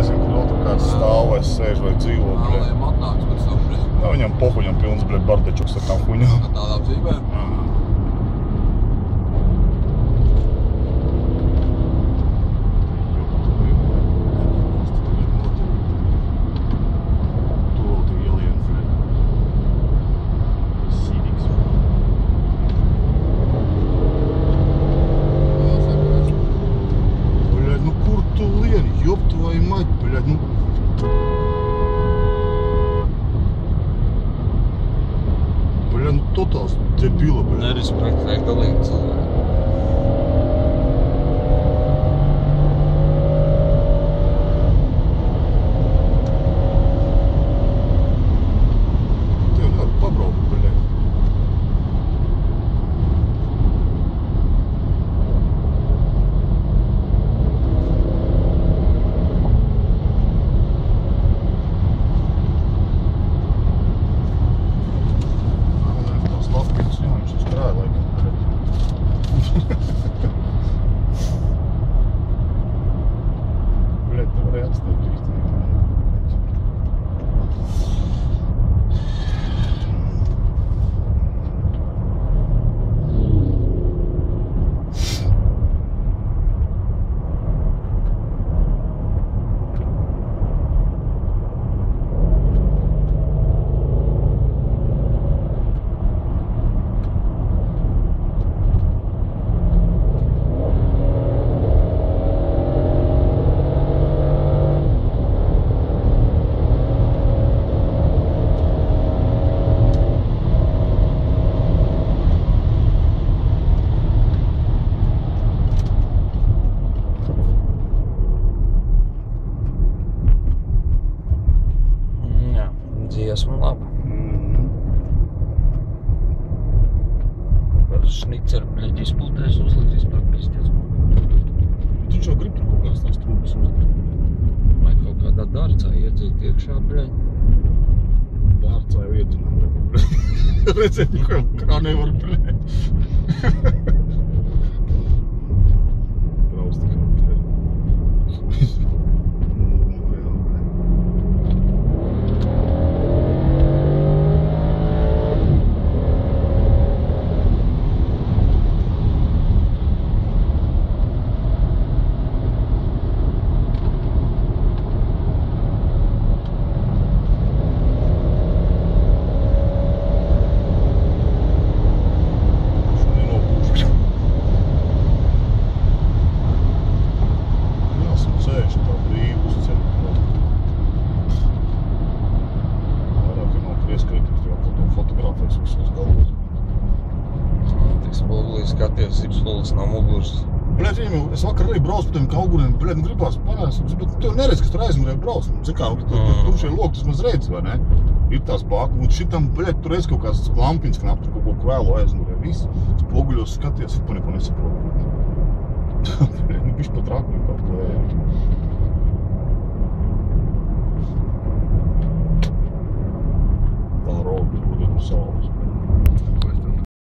nezinu, kur vēl tur kāds stāv vai sēž vai dzīvo, bļē. Viņam atnāks pēc tam, bļē. Jā, viņam pohu, viņam pilns, bļē, bardečuks ar tām huņām. Ar tādām zīmēm? Totāls debila, bļē. Nerespektē galīgi cilvēku. Tev kādu pabraukt, bļē. Dziesma laba. Kāds šnicer, bļeģi, izpūtēs uzliktīs par pizdies. Viņš jau grib tur kaut kāds tās trūpas uzlikt. Vai kaut kādā dārcā iedzīt iekšā, bļeģi. Dārcā jau iedzinām, bļeģi. Redzēt, kā nevar, bļeģi. Brauc tikai, bļeģi. Skaties, zipspolis no muguras. Bļet, es vakar arī braucu pa tiem kauguriem, bļet, gribās panēs, bet tu neredz, kas tur aizmurē brauc. Zin kā, tur šie loki, tas maz redz, vai ne? Ir tās bāku, un šitam, bļet, tur reiz kaut kāds lampiņas knap, tur kaut ko vēlu aizmurē. Viss, spoguļos skaties, pa neko nesaprotu. Bļet, bišķi pat raku.